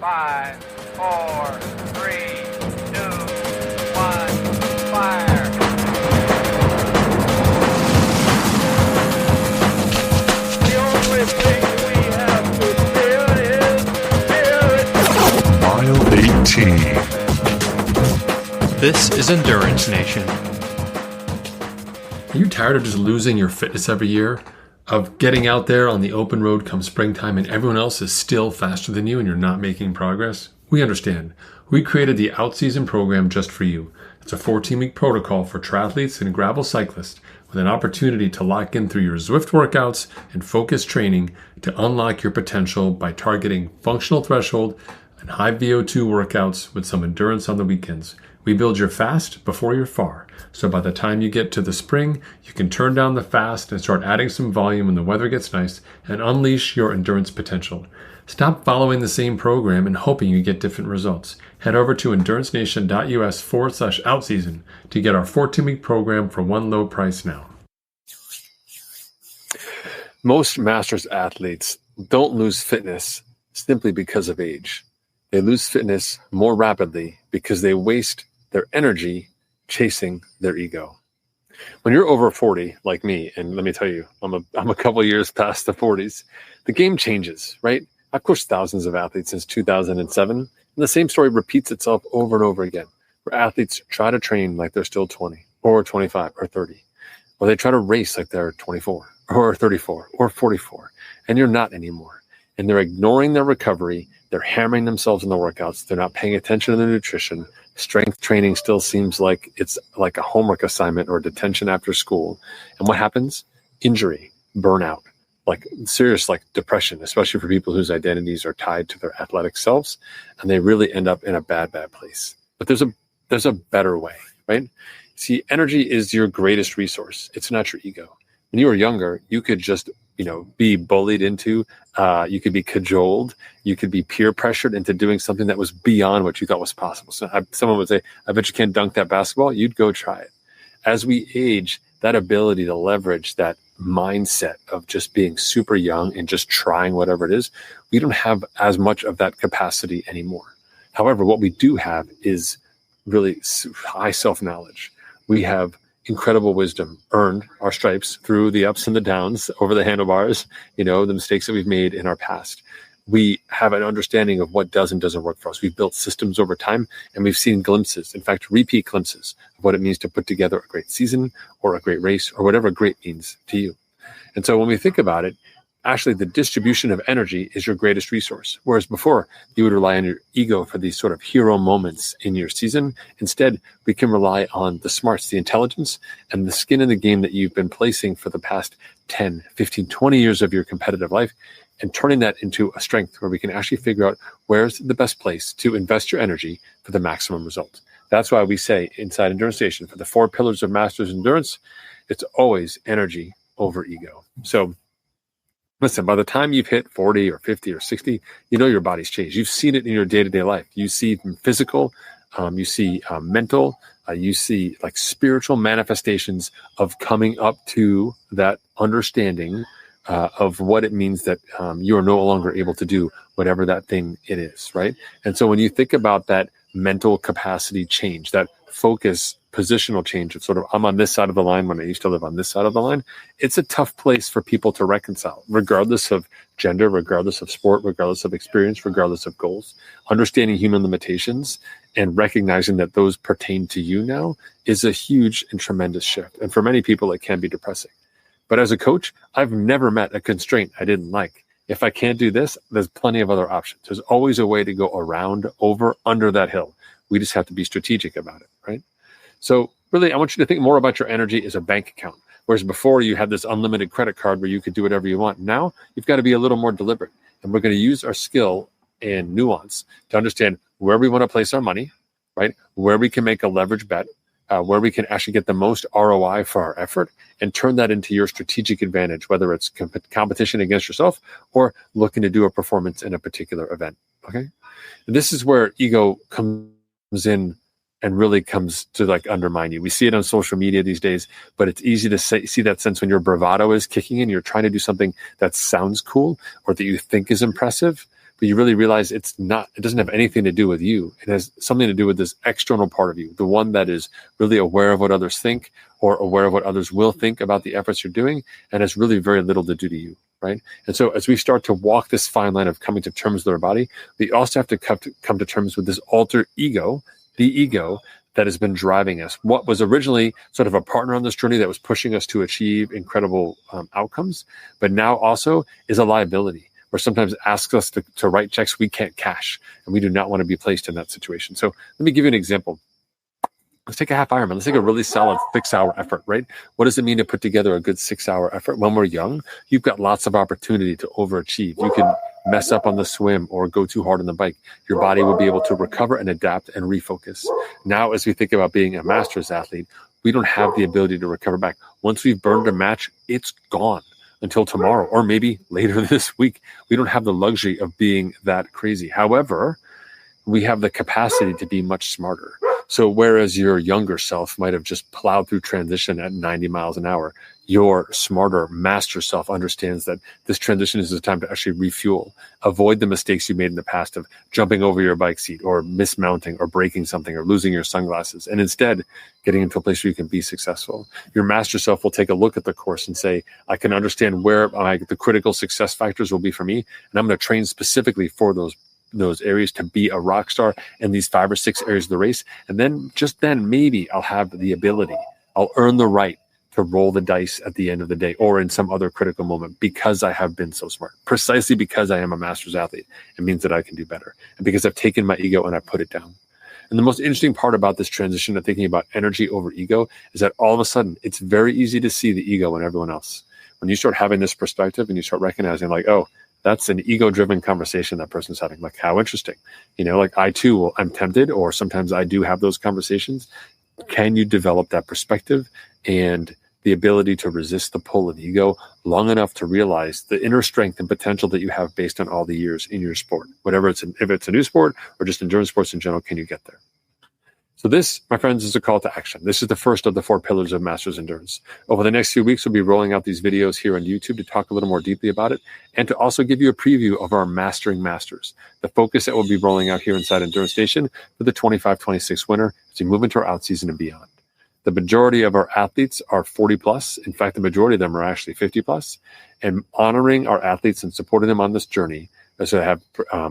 5, 4, 3, 2, 1, fire. The only thing we have to fear is fear. Mile 18. This is Endurance Nation. Are you tired of just losing your fitness every year? Of getting out there on the open road come springtime and everyone else is still faster than you and you're not making progress? We understand. We created the Outseason program just for you. It's a 14-week protocol for triathletes and gravel cyclists with an opportunity to lock in through your Zwift workouts and focused training to unlock your potential by targeting functional threshold and high VO2 workouts with some endurance on the weekends. We build your fast before you're far. So by the time you get to the spring, you can turn down the fast and start adding some volume when the weather gets nice and unleash your endurance potential. Stop following the same program and hoping you get different results. Head over to endurancenation.us/outseason to get our 14-week program for one low price now. Most masters athletes don't lose fitness simply because of age. They lose fitness more rapidly because they waste their energy chasing their ego. When you're over 40, like me, and let me tell you, I'm a couple of years past the 40s, the game changes, right? I've coached thousands of athletes since 2007, and the same story repeats itself over and over again, where athletes try to train like they're still 20 or 25 or 30, or they try to race like they're 24 or 34 or 44, and you're not anymore. And they're ignoring their recovery. They're hammering themselves in the workouts. They're not paying attention to their nutrition. Strength training still seems like it's like a homework assignment or detention after school. And what happens? Injury, burnout, like serious like depression, especially for people whose identities are tied to their athletic selves. And they really end up in a bad place. But there's a better way, right? See, energy is your greatest resource. It's not your ego. When you were younger, you could just be bullied into, you could be cajoled, you could be peer pressured into doing something that was beyond what you thought was possible. So someone would say, I bet you can't dunk that basketball. You'd go try it. As we age, that ability to leverage that mindset of just being super young and just trying whatever it is, we don't have as much of that capacity anymore. However, what we do have is really high self-knowledge. We have incredible wisdom, earned our stripes through the ups and the downs over the handlebars, the mistakes that we've made in our past. We have an understanding of what does and doesn't work for us. We've built systems over time, and we've seen glimpses, in fact, repeat glimpses of what it means to put together a great season or a great race or whatever great means to you. And so when we think about it, actually the distribution of energy is your greatest resource. Whereas before, you would rely on your ego for these sort of hero moments in your season. Instead, we can rely on the smarts, the intelligence, and the skin in the game that you've been placing for the past 10, 15, 20 years of your competitive life, and turning that into a strength where we can actually figure out where's the best place to invest your energy for the maximum result. That's why we say inside Endurance Nation, for the 4 pillars of Masters Endurance, it's always energy over ego. So listen, by the time you've hit 40 or 50 or 60, your body's changed. You've seen it in your day-to-day life. You see physical, you see mental, you see like spiritual manifestations of coming up to that understanding of what it means that you are no longer able to do whatever that thing it is, right? And so when you think about that mental capacity change, that focus, positional change of sort of, I'm on this side of the line when I used to live on this side of the line, it's a tough place for people to reconcile, regardless of gender, regardless of sport, regardless of experience, regardless of goals. Understanding human limitations and recognizing that those pertain to you now is a huge and tremendous shift. And for many people, it can be depressing. But as a coach, I've never met a constraint I didn't like. If I can't do this, there's plenty of other options. There's always a way to go around, over, under that hill. We just have to be strategic about it, right? So really, I want you to think more about your energy as a bank account. Whereas before you had this unlimited credit card where you could do whatever you want. Now you've got to be a little more deliberate. And we're going to use our skill and nuance to understand where we want to place our money, right? Where we can make a leverage bet, where we can actually get the most ROI for our effort and turn that into your strategic advantage, whether it's competition against yourself or looking to do a performance in a particular event, okay? And this is where ego comes in and really comes to like undermine you. We see it on social media these days, but it's easy to see that sense when your bravado is kicking in, you're trying to do something that sounds cool or that you think is impressive, but you really realize it doesn't have anything to do with you. It has something to do with this external part of you, the one that is really aware of what others think or aware of what others will think about the efforts you're doing, and has really very little to do to you, right? And so as we start to walk this fine line of coming to terms with our body, we also have to come to terms with this alter ego, the ego that has been driving us. What was originally sort of a partner on this journey that was pushing us to achieve incredible outcomes, but now also is a liability, or sometimes asks us to write checks we can't cash, and we do not want to be placed in that situation. So let me give you an example. Let's take a half Ironman. Let's take a really solid 6-hour effort, right? What does it mean to put together a good 6-hour effort? When we're young, you've got lots of opportunity to overachieve. You can mess up on the swim or go too hard on the bike. Your body will be able to recover and adapt and refocus. Now, as we think about being a master's athlete, we don't have the ability to recover back. Once we've burned a match, it's gone until tomorrow, or maybe later this week. We don't have the luxury of being that crazy. However, we have the capacity to be much smarter. So whereas your younger self might have just plowed through transition at 90 miles an hour, your smarter master self understands that this transition is a time to actually refuel. Avoid the mistakes you made in the past of jumping over your bike seat or mismounting or breaking something or losing your sunglasses, and instead getting into a place where you can be successful. Your master self will take a look at the course and say, I can understand where the critical success factors will be for me, and I'm going to train specifically for those areas to be a rock star in these 5 or 6 areas of the race. And then maybe I'll have the ability, I'll earn the right to roll the dice at the end of the day or in some other critical moment, because I have been so smart, precisely because I am a master's athlete. It means that I can do better, and because I've taken my ego and I put it down. And the most interesting part about this transition of thinking about energy over ego is that all of a sudden it's very easy to see the ego in everyone else. When you start having this perspective and you start recognizing, like, oh, that's an ego-driven conversation that person's having. Like, how interesting. Like I too I'm tempted, or sometimes I do have those conversations. Can you develop that perspective and the ability to resist the pull of ego long enough to realize the inner strength and potential that you have based on all the years in your sport? Whatever if it's a new sport or just endurance sports in general, can you get there? So this, my friends, is a call to action. This is the first of the 4 pillars of Masters Endurance. Over the next few weeks, we'll be rolling out these videos here on YouTube to talk a little more deeply about it, and to also give you a preview of our Mastering Masters, the focus that we'll be rolling out here inside Endurance Nation for the 25-26 winter as we move into our out season and beyond. The majority of our athletes are 40 plus. In fact, the majority of them are actually 50 plus. And honoring our athletes and supporting them on this journey, so they have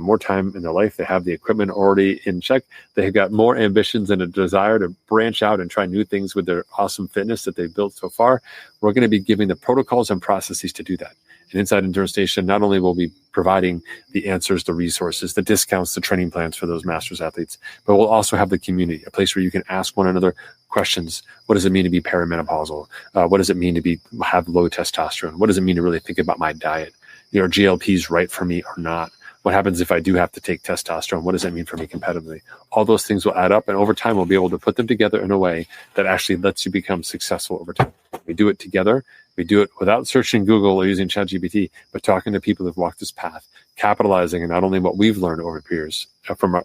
more time in their life, they have the equipment already in check, they've got more ambitions and a desire to branch out and try new things with their awesome fitness that they've built so far. We're going to be giving the protocols and processes to do that. And inside Endurance Nation, not only will we be providing the answers, the resources, the discounts, the training plans for those masters athletes, but we'll also have the community, a place where you can ask one another questions. What does it mean to be perimenopausal? What does it mean to have low testosterone? What does it mean to really think about my diet? Are GLPs right for me or not? What happens if I do have to take testosterone? What does that mean for me competitively? All those things will add up, and over time we'll be able to put them together in a way that actually lets you become successful over time. We do it together. We do it without searching Google or using ChatGPT, but talking to people who've walked this path, capitalizing on not only what we've learned over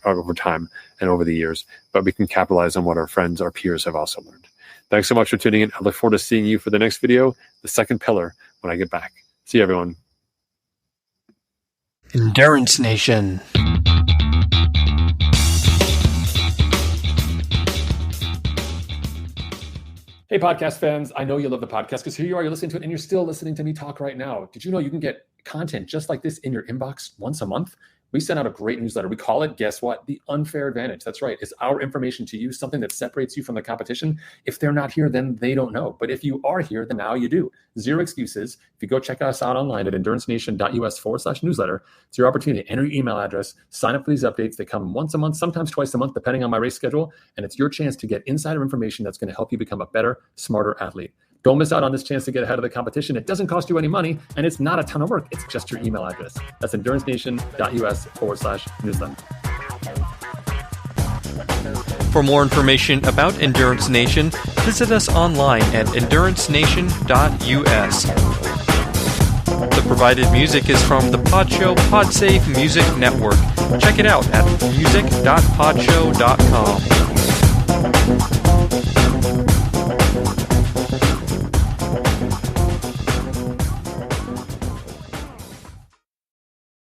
over time and over the years, but we can capitalize on what our friends, our peers have also learned. Thanks so much for tuning in. I look forward to seeing you for the next video, the second pillar, when I get back. See you, everyone. Endurance Nation. Hey, podcast fans. I know you love the podcast because here you are, you're listening to it and you're still listening to me talk right now. Did you know you can get content just like this in your inbox once a month? We send out a great newsletter. We call it, guess what? The Unfair Advantage. That's right. It's our information to you, something that separates you from the competition. If they're not here, then they don't know. But if you are here, then now you do. Zero excuses. If you go check us out online at endurancenation.us/newsletter, it's your opportunity to enter your email address, sign up for these updates. They come once a month, sometimes twice a month, depending on my race schedule. And it's your chance to get insider information that's going to help you become a better, smarter athlete. Don't miss out on this chance to get ahead of the competition. It doesn't cost you any money, and it's not a ton of work. It's just your email address. That's endurancenation.us/newsletter. For more information about Endurance Nation, visit us online at endurancenation.us. The provided music is from the Podshow Podsafe Music Network. Check it out at music.podshow.com.